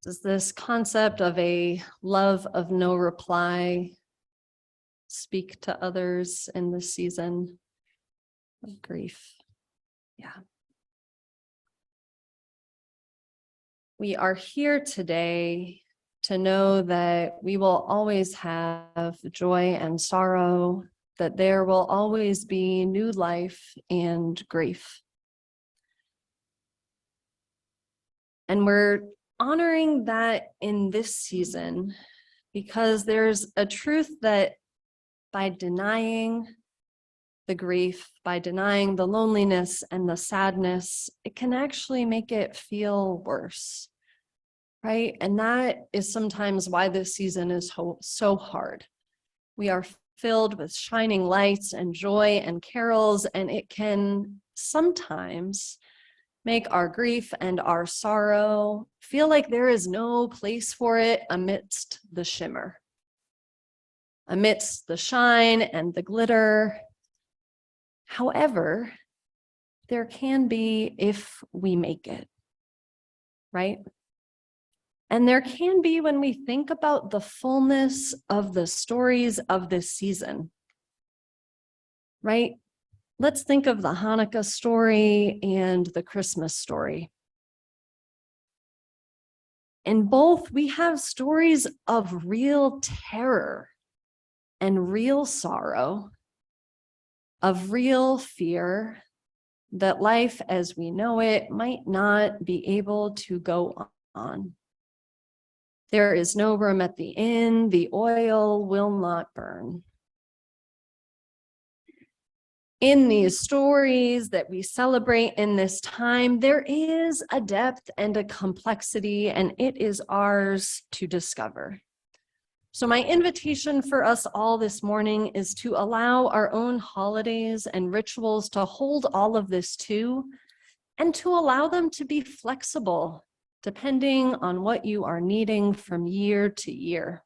Does this concept of a love of no reply speak to others in this season of grief? Yeah. We are here today to know that we will always have joy and sorrow, that there will always be new life and grief. And we're honoring that in this season because there's a truth that by denying the grief, by denying the loneliness and the sadness, it can actually make it feel worse, right? And that is sometimes why this season is so hard. We are filled with shining lights and joy and carols, and it can sometimes make our grief and our sorrow feel like there is no place for it amidst the shimmer, amidst the shine and the glitter. However, there can be if we make it, right? And there can be when we think about the fullness of the stories of this season, right? Let's think of the Hanukkah story and the Christmas story. In both, we have stories of real terror and real sorrow, of real fear that life as we know it might not be able to go on. There is no room at the inn, the oil will not burn. In these stories that we celebrate in this time, there is a depth and a complexity, and it is ours to discover. So my invitation for us all this morning is to allow our own holidays and rituals to hold all of this too, and to allow them to be flexible, depending on what you are needing from year to year.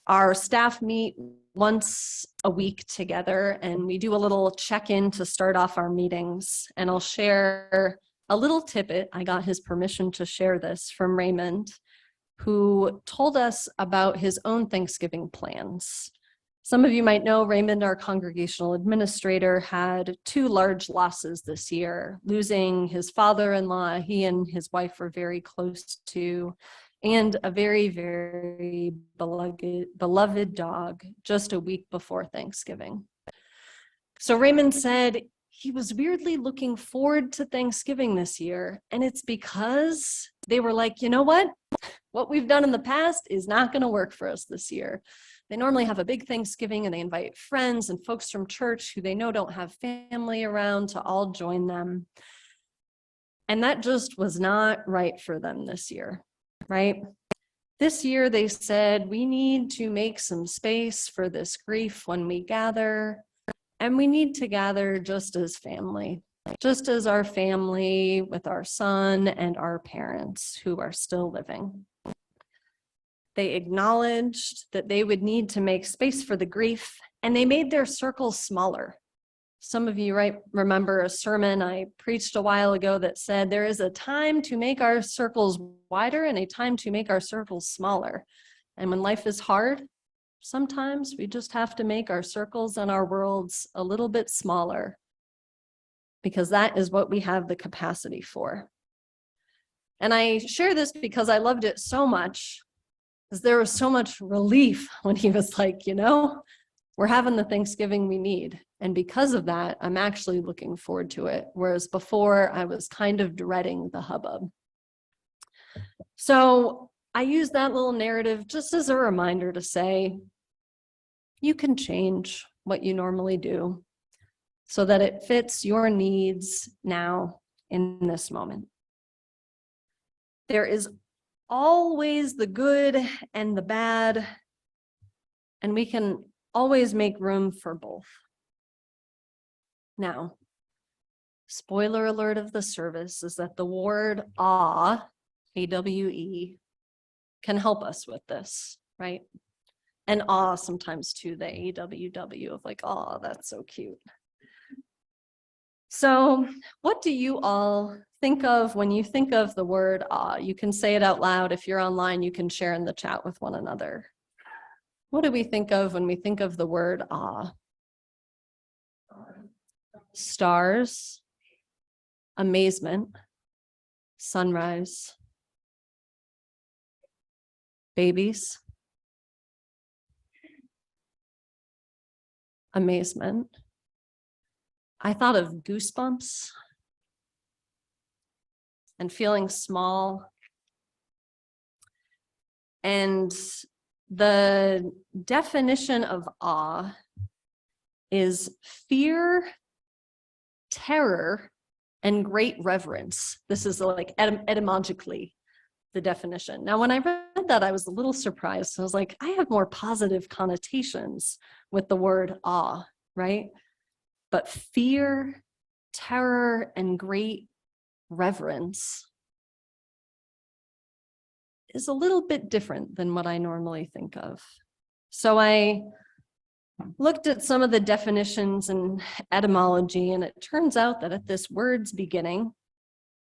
Our staff meet once a week together, and we do a little check-in to start off our meetings. And I'll share a little tidbit. I got his permission to share this from Raymond, who told us about his own Thanksgiving plans. Some of you might know Raymond, our congregational administrator, had 2 large losses this year, losing his father-in-law, he and his wife were very close to, and a very, very beloved dog just a week before Thanksgiving. So Raymond said he was weirdly looking forward to Thanksgiving this year, and it's because they were like, you know what we've done in the past is not going to work for us this year. They normally have a big Thanksgiving and they invite friends and folks from church who they know don't have family around to all join them. And that just was not right for them this year, right? This year they said, we need to make some space for this grief when we gather, and we need to gather just as family, just as our family with our son and our parents who are still living. They acknowledged that they would need to make space for the grief, and they made their circles smaller. Some of you remember a sermon I preached a while ago that said there is a time to make our circles wider and a time to make our circles smaller. And when life is hard, sometimes we just have to make our circles and our worlds a little bit smaller, because that is what we have the capacity for. And I share this because I loved it so much, because there was so much relief when he was like, we're having the Thanksgiving we need. And because of that, I'm actually looking forward to it. Whereas before I was kind of dreading the hubbub. So I use that little narrative just as a reminder to say, you can change what you normally do so that it fits your needs now in this moment. There is always the good and the bad, and we can always make room for both. Now, spoiler alert of the service is that the word awe, A-W-E, can help us with this, right? And awe sometimes too, the A-W-W of like, oh, that's so cute. So what do you all think of when you think of the word awe? You can say it out loud. If you're online, you can share in the chat with one another. What do we think of when we think of the word awe? Stars, amazement, sunrise, babies, amazement. I thought of goosebumps and feeling small. And the definition of awe is fear, terror, and great reverence. This is like etymologically the definition. Now, when I read that, I was a little surprised. I was like, I have more positive connotations with the word awe, right? But fear, terror, and great reverence is a little bit different than what I normally think of. So I looked at some of the definitions and etymology, and it turns out that at this word's beginning,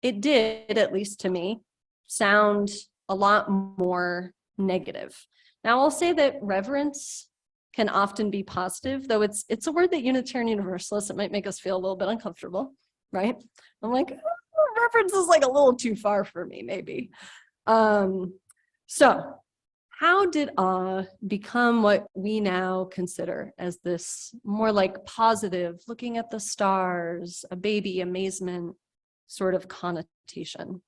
it did, at least to me, sound a lot more negative. Now, I'll say that reverence can often be positive, though it's a word that Unitarian Universalists, it might make us feel a little bit uncomfortable, right? I'm like, oh, reverence is like a little too far for me, maybe. So how did awe become what we now consider as this more like positive, looking at the stars, a baby, amazement sort of connotation?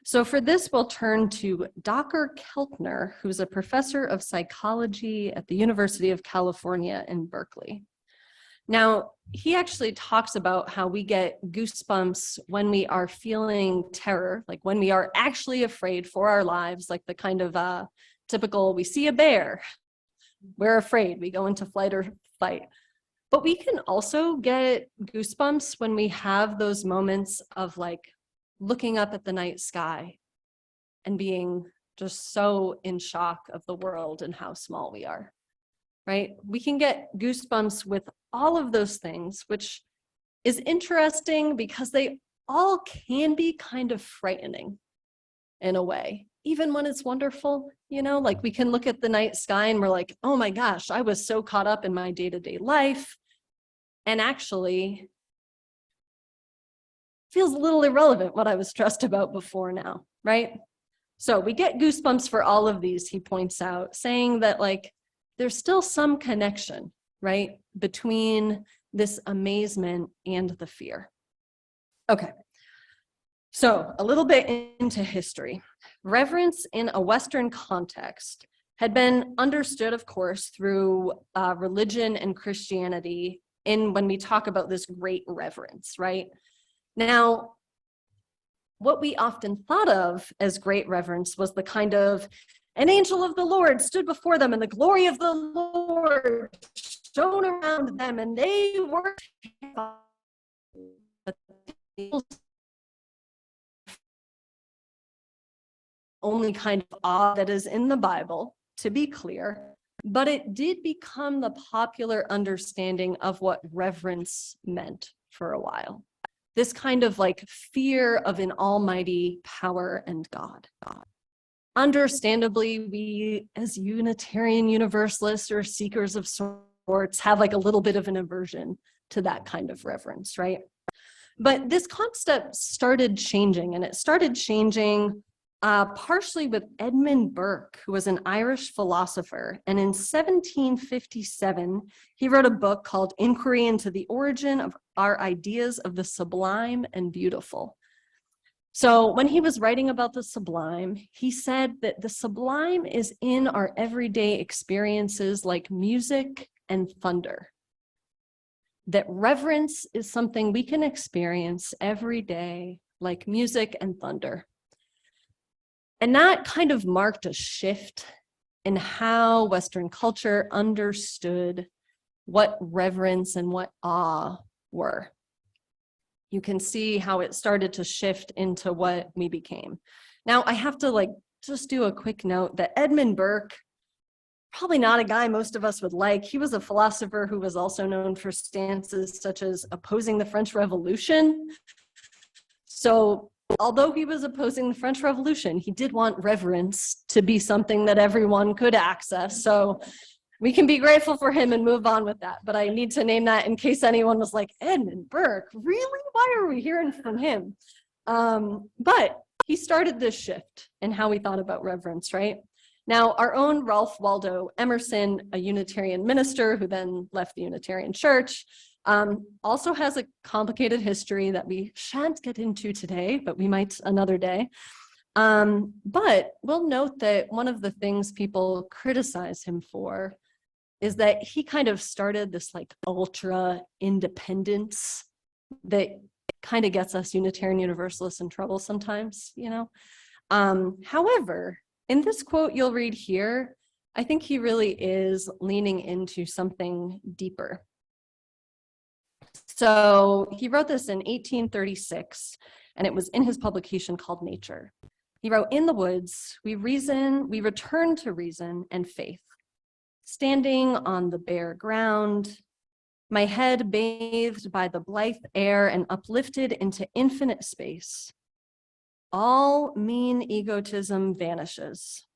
So for this, we'll turn to Dr. Keltner, who's a professor of psychology at the University of California in Berkeley. Now, he actually talks about how we get goosebumps when we are feeling terror, like when we are actually afraid for our lives, like the kind of typical, we see a bear, we're afraid, we go into flight or fight. But we can also get goosebumps when we have those moments of like looking up at the night sky and being just so in shock of the world and how small we are, right? We can get goosebumps with all of those things, which is interesting because they all can be kind of frightening in a way, even when it's wonderful, you know, like we can look at the night sky and we're like, oh my gosh, I was so caught up in my day-to-day life. And actually feels a little irrelevant what I was stressed about before now, right? So we get goosebumps for all of these, he points out, saying that like, there's still some connection, right, between this amazement and the fear. Okay, so a little bit into history. Reverence in a Western context had been understood, of course, through religion and Christianity when we talk about this great reverence, right? Now, what we often thought of as great reverence was the kind of an angel of the Lord stood before them and the glory of the Lord shone around them and they were only kind of awe that is in the Bible, to be clear, but it did become the popular understanding of what reverence meant for a while. This kind of like fear of an almighty power and God. Understandably, we as Unitarian Universalists or seekers of sorts have like a little bit of an aversion to that kind of reverence, right? But this concept started changing, and it started changing partially with Edmund Burke, who was an Irish philosopher. And in 1757, he wrote a book called Inquiry into the Origin of Our Ideas of the Sublime and Beautiful. So when he was writing about the sublime, he said that the sublime is in our everyday experiences like music and thunder. That reverence is something we can experience every day like music and thunder. And that kind of marked a shift in how Western culture understood what reverence and what awe were. You can see how it started to shift into what we became. Now, I have to like just do a quick note that Edmund Burke, probably not a guy most of us would like. He was a philosopher who was also known for stances such as opposing the French Revolution. So although he was opposing the French Revolution, he did want reverence to be something that everyone could access. So we can be grateful for him and move on with that. But I need to name that in case anyone was like, Edmund Burke, really? Why are we hearing from him? But he started this shift in how we thought about reverence, right? Now, our own Ralph Waldo Emerson, a Unitarian minister who then left the Unitarian Church, also has a complicated history that we shan't get into today, but we might another day. But we'll note that one of the things people criticize him for is that he kind of started this like ultra independence that kind of gets us Unitarian Universalists in trouble sometimes, you know? However, in this quote you'll read here, I think he really is leaning into something deeper. So he wrote this in 1836, and it was in his publication called Nature. He wrote, "In the woods, we return to reason and faith. Standing on the bare ground, my head bathed by the blithe air and uplifted into infinite space, all mean egotism vanishes.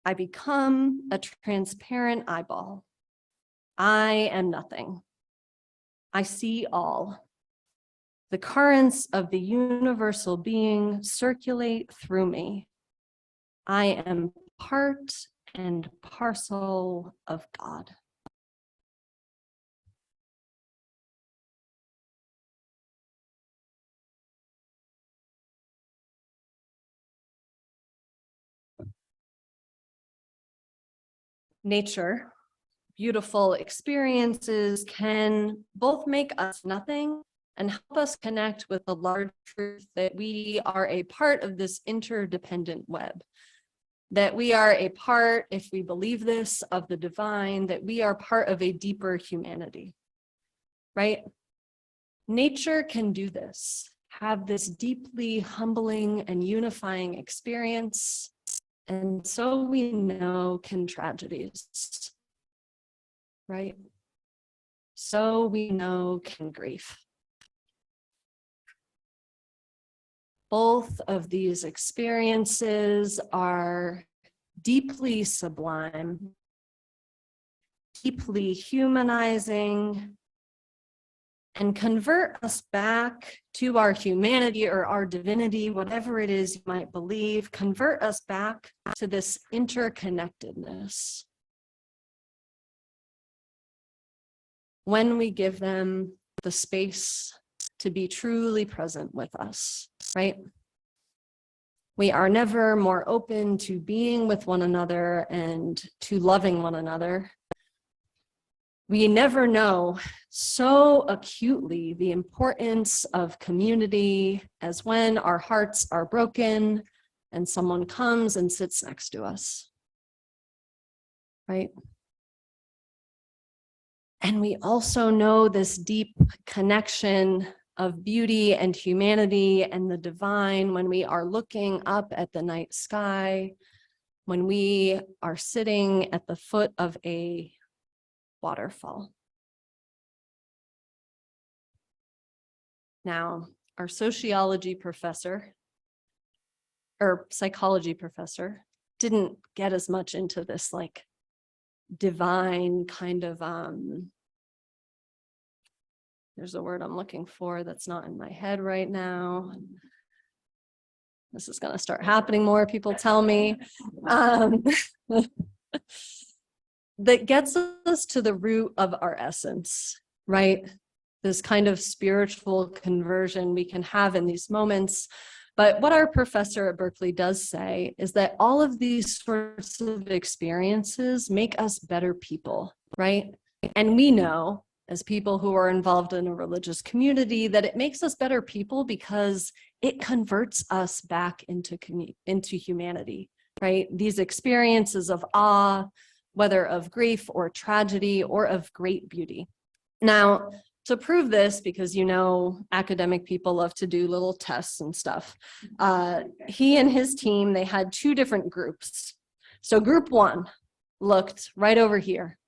I become a transparent eyeball. I am nothing. I see all. The currents of the universal being circulate through me. I am part and parcel of God." Nature, beautiful experiences can both make us nothing and help us connect with the large truth that we are a part of this interdependent web, that we are a part, if we believe this, of the divine, that we are part of a deeper humanity, right? Nature can do this, have this deeply humbling and unifying experience, and so we know can tragedies, right? So we know can grief. Both of these experiences are deeply sublime, deeply humanizing, and convert us back to our humanity or our divinity, whatever it is you might believe, convert us back to this interconnectedness. When we give them the space to be truly present with us, right? We are never more open to being with one another and to loving one another. We never know so acutely the importance of community as when our hearts are broken and someone comes and sits next to us, right? And we also know this deep connection of beauty and humanity and the divine when we are looking up at the night sky, when we are sitting at the foot of a waterfall. Now, our sociology professor or psychology professor didn't get as much into this like divine kind of there's a word I'm looking for that's not in my head right now. This is going to start happening more, people tell me. That gets us to the root of our essence, right? This kind of spiritual conversion we can have in these moments. But what our professor at Berkeley does say is that all of these sorts of experiences make us better people, right? And we know, as people who are involved in a religious community, that it makes us better people because it converts us back into humanity, right? These experiences of awe, whether of grief or tragedy or of great beauty. Now, to prove this, because you know academic people love to do little tests and stuff, he and his team, they had two different groups. So group one looked right over here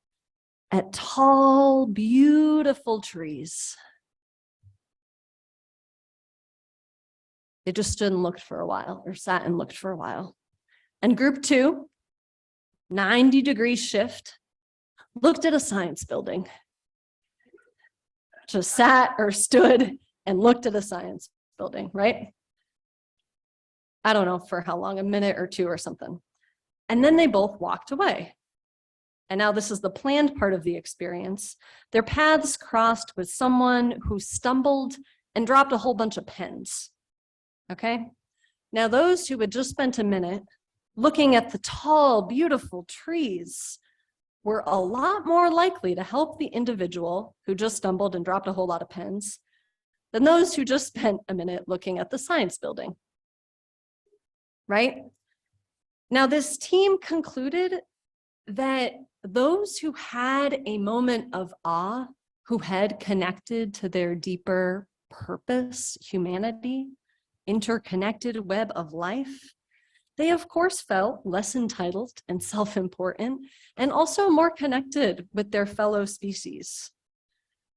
at tall, beautiful trees. They just stood and looked for a while, or sat and looked for a while. And group 2, 90-degree shift, looked at a science building. Just sat or stood and looked at a science building, right? I don't know for how long, a minute or 2 or something. And then they both walked away. And now this is the planned part of the experience. Their paths crossed with someone who stumbled and dropped a whole bunch of pens. Okay? Now those who had just spent a minute looking at the tall, beautiful trees were a lot more likely to help the individual who just stumbled and dropped a whole lot of pens than those who just spent a minute looking at the science building. Right? Now, this team concluded that those who had a moment of awe, who had connected to their deeper purpose, humanity, interconnected web of life, they of course felt less entitled and self-important, and also more connected with their fellow species.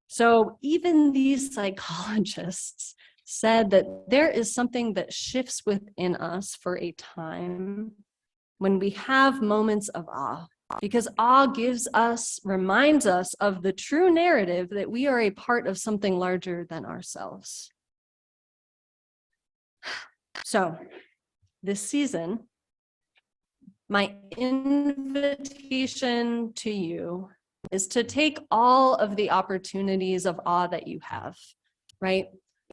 So even these psychologists said that there is something that shifts within us for a time when we have moments of awe, because awe reminds us of the true narrative that we are a part of something larger than ourselves. So this season, my invitation to you is to take all of the opportunities of awe that you have, right?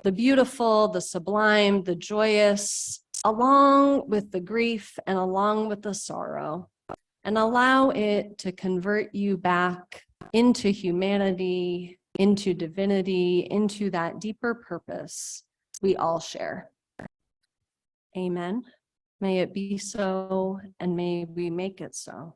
The beautiful, the sublime, the joyous, along with the grief and along with the sorrow, and allow it to convert you back into humanity, into divinity, into that deeper purpose we all share. Amen. May it be so, and may we make it so.